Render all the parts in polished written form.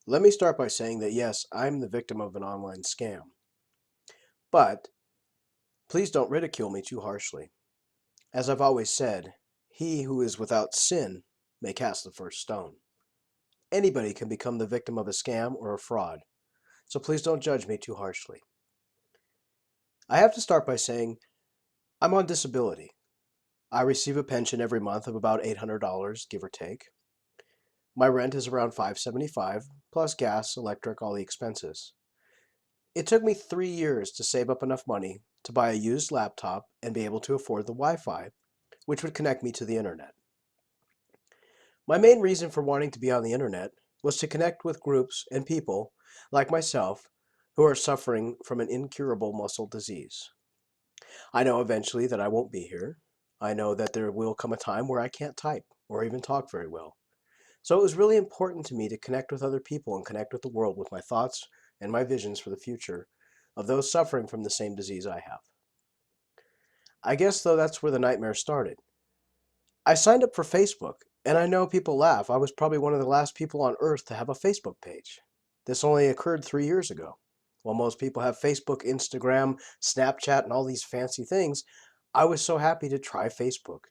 Let me start by saying that yes, I'm the victim of an online scam. But please don't ridicule me too harshly. As I've always said, he who is without sin may cast the first stone. Anybody can become the victim of a scam or a fraud, so please don't judge me too harshly. I have to start by saying I'm on disability. I receive a pension every month of about $800, give or take. My rent is around $575, plus gas, electric, all the expenses. It took me 3 years to save up enough money to buy a used laptop and be able to afford the Wi-Fi, which would connect me to the internet. My main reason for wanting to be on the internet was to connect with groups and people like myself who are suffering from an incurable muscle disease. I know eventually that I won't be here. I know that there will come a time where I can't type or even talk very well. So it was really important to me to connect with other people and connect with the world with my thoughts and my visions for the future of those suffering from the same disease I have. I guess, though, that's where the nightmare started. I signed up for Facebook, and I know people laugh. I was probably one of the last people on earth to have a Facebook page. This only occurred 3 years ago. While most people have Facebook, Instagram, Snapchat, and all these fancy things, I was so happy to try Facebook.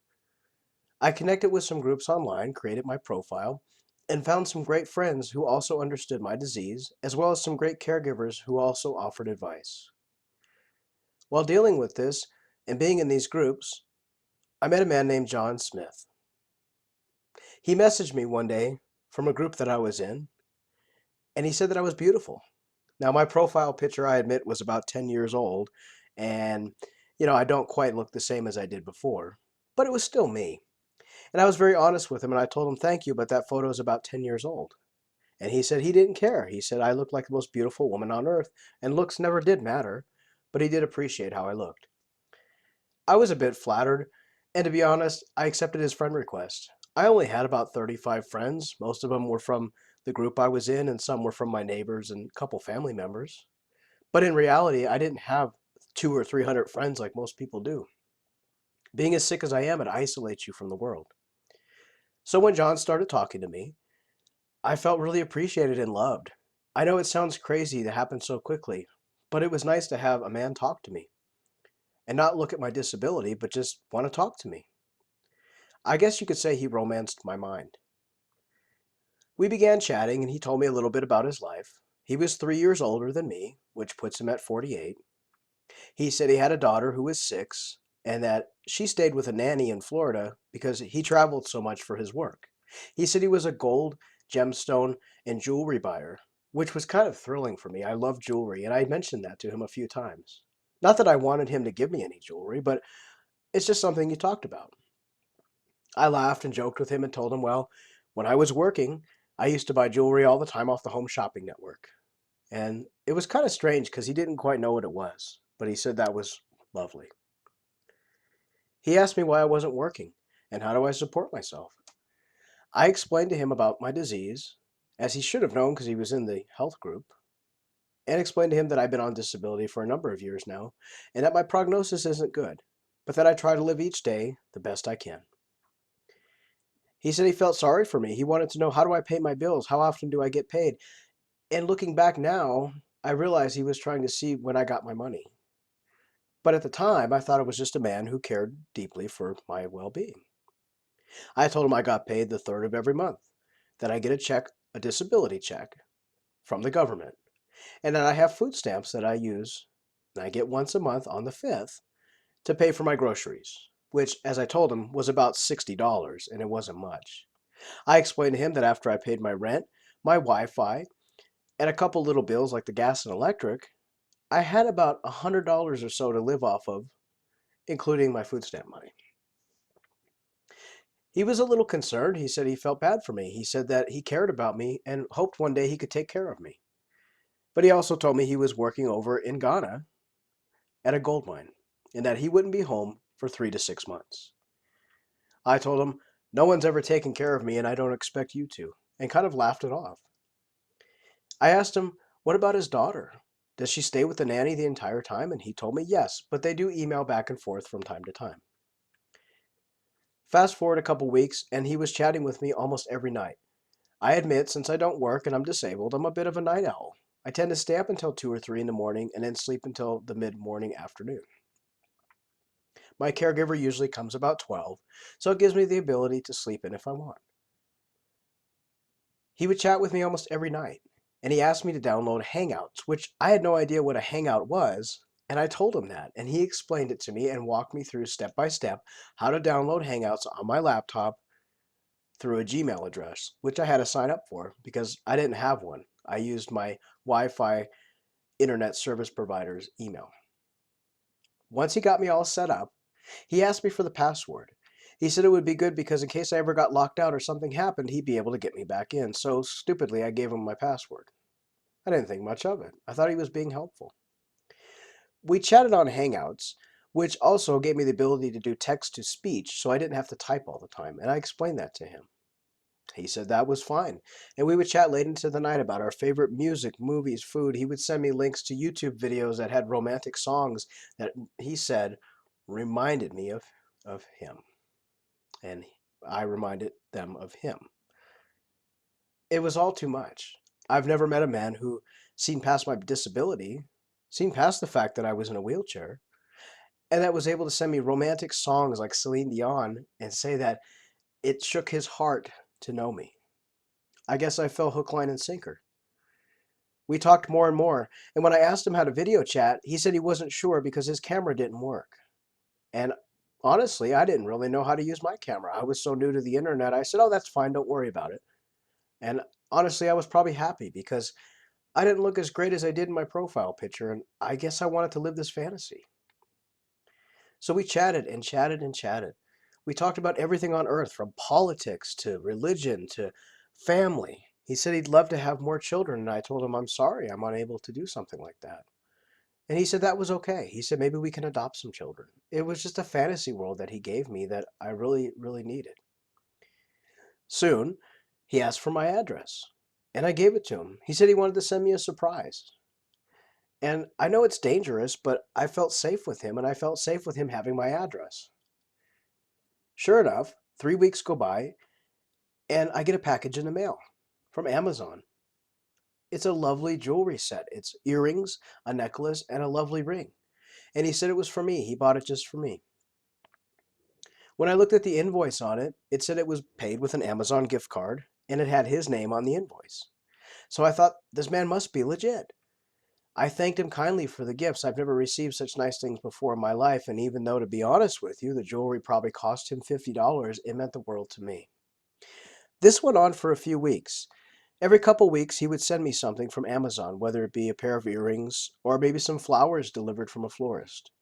I connected with some groups online, created my profile, and found some great friends who also understood my disease, as well as some great caregivers who also offered advice. While dealing with this and being in these groups, I met a man named John Smith. He messaged me one day from a group that I was in, and he said that I was beautiful. Now, my profile picture, I admit, was about 10 years old, and I don't quite look the same as I did before, but it was still me. And I was very honest with him, and I told him, thank you, but that photo is about 10 years old. And he said he didn't care. He said I looked like the most beautiful woman on earth, and looks never did matter, but he did appreciate how I looked. I was a bit flattered, and to be honest, I accepted his friend request. I only had about 35 friends. Most of them were from the group I was in, and some were from my neighbors and a couple family members. But in reality, I didn't have 200 or 300 friends like most people do. Being as sick as I am, it isolates you from the world. So when John started talking to me, I felt really appreciated and loved. I know it sounds crazy to happen so quickly, but it was nice to have a man talk to me and not look at my disability, but just want to talk to me. I guess you could say he romanced my mind. We began chatting, and he told me a little bit about his life. He was 3 years older than me, which puts him at 48. He said he had a daughter who was 6, and that she stayed with a nanny in Florida because he traveled so much for his work. He said he was a gold, gemstone, and jewelry buyer, which was kind of thrilling for me. I love jewelry, and I mentioned that to him a few times. Not that I wanted him to give me any jewelry, but it's just something he talked about. I laughed and joked with him and told him, well, when I was working, I used to buy jewelry all the time off the Home Shopping Network. And it was kind of strange because he didn't quite know what it was, but he said that was lovely. He asked me why I wasn't working and how do I support myself. I explained to him about my disease, as he should have known because he was in the health group, and explained to him that I've been on disability for a number of years now and that my prognosis isn't good, but that I try to live each day the best I can. He said he felt sorry for me. He wanted to know, how do I pay my bills? How often do I get paid? And looking back now, I realize he was trying to see when I got my money. But at the time, I thought it was just a man who cared deeply for my well-being. I told him I got paid the third of every month, that I get a check, a disability check from the government, and that I have food stamps that I use, and I get once a month on the 5th to pay for my groceries, which, as I told him, was about $60, and it wasn't much. I explained to him that after I paid my rent, my Wi-Fi, and a couple little bills like the gas and electric, I had about $100 or so to live off of, including my food stamp money. He was a little concerned. He said he felt bad for me. He said that he cared about me and hoped one day he could take care of me. But he also told me he was working over in Ghana at a gold mine and that he wouldn't be home for 3 to 6 months. I told him, no one's ever taken care of me and I don't expect you to, and kind of laughed it off. I asked him, what about his daughter? Does she stay with the nanny the entire time? And he told me yes, but they do email back and forth from time to time. Fast forward a couple weeks, and he was chatting with me almost every night. I admit, since I don't work and I'm disabled, I'm a bit of a night owl. I tend to stay up until 2 or 3 in the morning and then sleep until the mid-morning afternoon. My caregiver usually comes about 12, so it gives me the ability to sleep in if I want. He would chat with me almost every night, and he asked me to download Hangouts, which I had no idea what a Hangout was, and I told him that, and he explained it to me and walked me through step by step how to download Hangouts on my laptop through a Gmail address, which I had to sign up for because I didn't have one. I used my Wi-Fi internet service provider's email. Once he got me all set up, he asked me for the password. He said it would be good because in case I ever got locked out or something happened, he'd be able to get me back in. So stupidly, I gave him my password. I didn't think much of it. I thought he was being helpful. We chatted on Hangouts, which also gave me the ability to do text to speech so I didn't have to type all the time, and I explained that to him. He said that was fine, and we would chat late into the night about our favorite music, movies, food. He would send me links to YouTube videos that had romantic songs that he said reminded me of him, and I reminded them of him. It was all too much. I've never met a man who seen past my disability, seen past the fact that I was in a wheelchair, and that was able to send me romantic songs like Celine Dion and say that it shook his heart to know me. I guess I fell hook, line, and sinker. We talked more and more, and when I asked him how to video chat, he said he wasn't sure because his camera didn't work. And honestly, I didn't really know how to use my camera. I was so new to the internet. I said, "Oh, that's fine, don't worry about it." And honestly, I was probably happy because I didn't look as great as I did in my profile picture, and I guess I wanted to live this fantasy. So we chatted and chatted and chatted. We talked about everything on earth, from politics to religion to family. He said he'd love to have more children, and I told him I'm sorry, I'm unable to do something like that. And he said that was okay. He said maybe we can adopt some children. It was just a fantasy world that he gave me that I really, really needed. Soon, he asked for my address, and I gave it to him. He said he wanted to send me a surprise. And I know it's dangerous, but I felt safe with him, and I felt safe with him having my address. Sure enough, 3 weeks go by, and I get a package in the mail from Amazon. It's a lovely jewelry set. It's earrings, a necklace, and a lovely ring. And he said it was for me. He bought it just for me. When I looked at the invoice on it, it said it was paid with an Amazon gift card, and it had his name on the invoice. So I thought, this man must be legit. I thanked him kindly for the gifts. I've never received such nice things before in my life, and even though, to be honest with you, the jewelry probably cost him $50, it meant the world to me. This went on for a few weeks. Every couple weeks, he would send me something from Amazon, whether it be a pair of earrings or maybe some flowers delivered from a florist.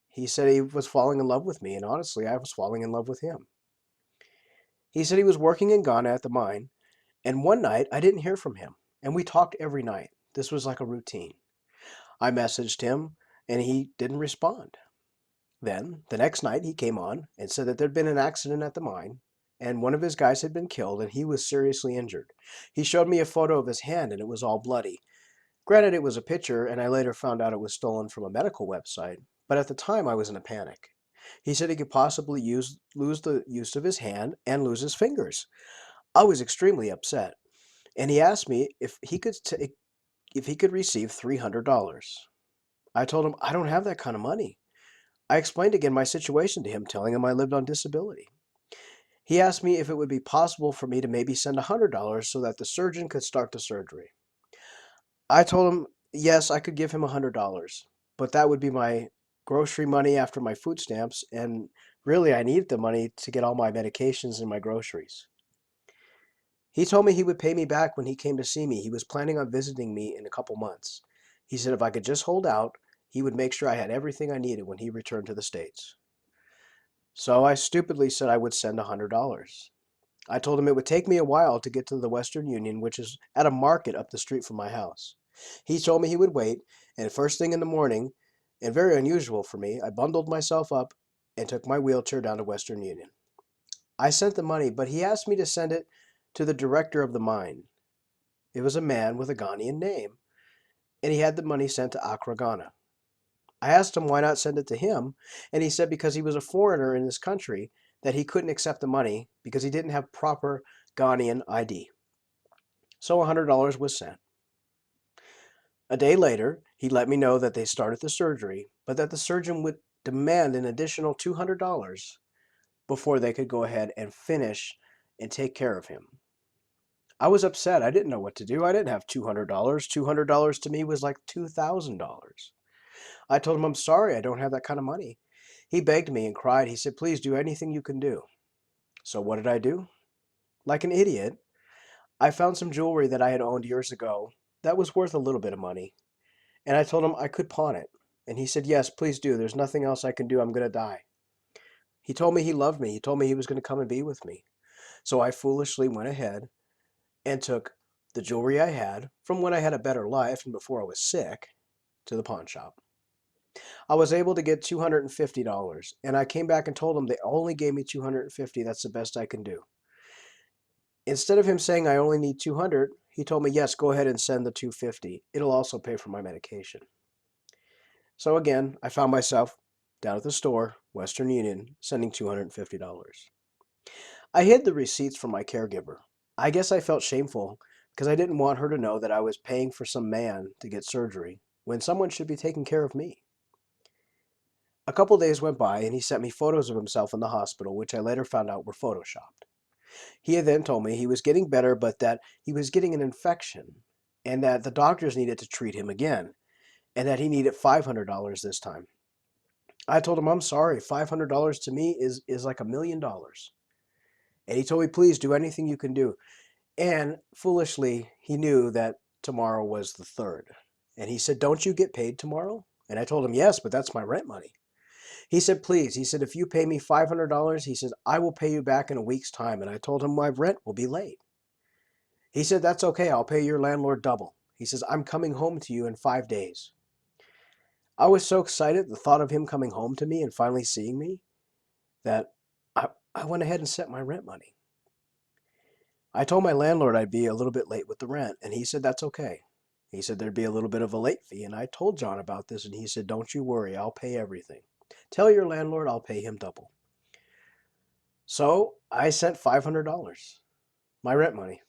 He said he was falling in love with me, and honestly, I was falling in love with him. He said he was working in Ghana at the mine, and one night I didn't hear from him, and we talked every night. This was like a routine. I messaged him, and he didn't respond. Then, the next night, he came on and said that there'd been an accident at the mine, and one of his guys had been killed, and he was seriously injured. He showed me a photo of his hand, and it was all bloody. Granted, it was a picture, and I later found out it was stolen from a medical website, but at the time I was in a panic. He said he could possibly lose the use of his hand and lose his fingers. I was extremely upset, and he asked me if he could receive $300. I told him I don't have that kind of money. I explained again my situation to him, telling him I lived on disability. He asked me if it would be possible for me to maybe send $100 so that the surgeon could start the surgery. I told him, yes, I could give him $100, but that would be my grocery money after my food stamps, and really I needed the money to get all my medications and my groceries. He told me he would pay me back when he came to see me. He was planning on visiting me in a couple months. He said if I could just hold out, he would make sure I had everything I needed when he returned to the States. So I stupidly said I would send $100. I told him it would take me a while to get to the Western Union, which is at a market up the street from my house. He told me he would wait, and first thing in the morning, and very unusual for me, I bundled myself up and took my wheelchair down to Western Union. I sent the money, but he asked me to send it to the director of the mine. It was a man with a Ghanaian name, and he had the money sent to Accra, Ghana. I asked him why not send it to him, and he said because he was a foreigner in this country that he couldn't accept the money because he didn't have proper Ghanaian ID. So $100 was sent. A day later, he let me know that they started the surgery, but that the surgeon would demand an additional $200 before they could go ahead and finish and take care of him. I was upset. I didn't know what to do. I didn't have $200. $200 to me was like $2,000. I told him, I'm sorry, I don't have that kind of money. He begged me and cried. He said, please do anything you can do. So what did I do? Like an idiot, I found some jewelry that I had owned years ago that was worth a little bit of money. And I told him I could pawn it. And he said, yes, please do. There's nothing else I can do. I'm going to die. He told me he loved me. He told me he was going to come and be with me. So I foolishly went ahead and took the jewelry I had from when I had a better life and before I was sick to the pawn shop. I was able to get $250, and I came back and told him they only gave me $250. That's the best I can do. Instead of him saying I only need $200, he told me, yes, go ahead and send the $250. It'll also pay for my medication. So again, I found myself down at the store, Western Union, sending $250. I hid the receipts from my caregiver. I guess I felt shameful because I didn't want her to know that I was paying for some man to get surgery when someone should be taking care of me. A couple days went by and he sent me photos of himself in the hospital, which I later found out were photoshopped. He had then told me he was getting better, but that he was getting an infection and that the doctors needed to treat him again and that he needed $500 this time. I told him, I'm sorry, $500 to me is like $1,000,000. And he told me, please do anything you can do. And foolishly, he knew that tomorrow was the 3rd. And he said, don't you get paid tomorrow? And I told him, yes, but that's my rent money. He said, please. He said, if you pay me $500, he says, I will pay you back in a week's time. And I told him my rent will be late. He said, that's okay. I'll pay your landlord double. He says, I'm coming home to you in 5 days. I was so excited, the thought of him coming home to me and finally seeing me, that I went ahead and sent my rent money. I told my landlord I'd be a little bit late with the rent, and he said that's okay. He said there'd be a little bit of a late fee, and I told John about this, and he said, don't you worry, I'll pay everything. Tell your landlord I'll pay him double. So I sent $500, my rent money,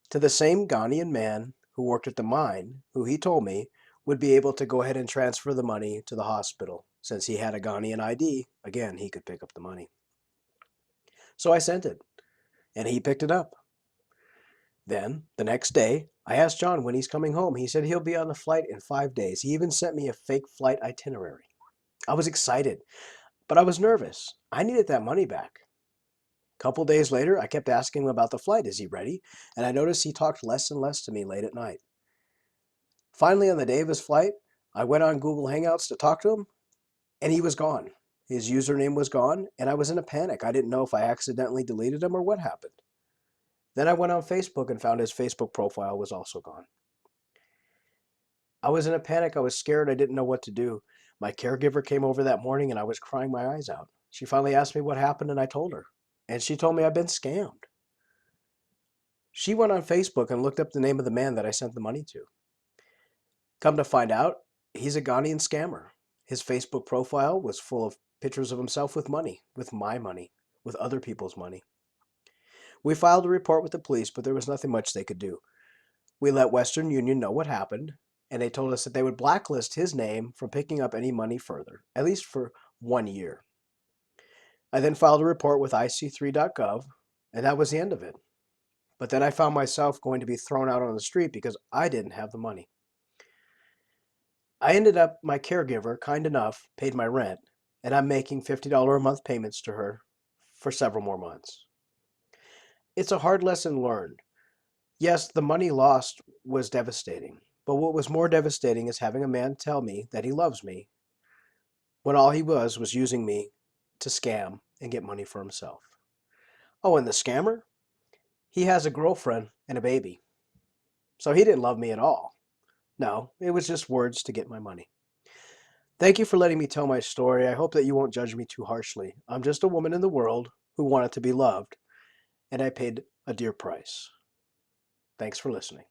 to the same Ghanaian man who worked at the mine, who he told me would be able to go ahead and transfer the money to the hospital. Since he had a Ghanaian ID, again, he could pick up the money. So I sent it, and he picked it up. Then, the next day, I asked John when he's coming home. He said he'll be on the flight in 5 days. He even sent me a fake flight itinerary. I was excited, but I was nervous. I needed that money back. A couple days later, I kept asking him about the flight. Is he ready? And I noticed he talked less and less to me late at night. Finally, on the day of his flight, I went on Google Hangouts to talk to him, and he was gone. His username was gone, and I was in a panic. I didn't know if I accidentally deleted him or what happened. Then I went on Facebook and found his Facebook profile was also gone. I was in a panic. I was scared. I didn't know what to do. My caregiver came over that morning and I was crying my eyes out. She finally asked me what happened and I told her. And she told me I'd been scammed. She went on Facebook and looked up the name of the man that I sent the money to. Come to find out, he's a Ghanaian scammer. His Facebook profile was full of pictures of himself with money, with my money, with other people's money. We filed a report with the police, but there was nothing much they could do. We let Western Union know what happened, and they told us that they would blacklist his name from picking up any money further, at least for 1 year. I then filed a report with IC3.gov, and that was the end of it. But then I found myself going to be thrown out on the street because I didn't have the money. I ended up, my caregiver, kind enough, paid my rent, and I'm making $50 a month payments to her for several more months. It's a hard lesson learned. Yes, the money lost was devastating, but what was more devastating is having a man tell me that he loves me when all he was using me to scam and get money for himself. Oh, and the scammer? He has a girlfriend and a baby. So he didn't love me at all. No, it was just words to get my money. Thank you for letting me tell my story. I hope that you won't judge me too harshly. I'm just a woman in the world who wanted to be loved, and I paid a dear price. Thanks for listening.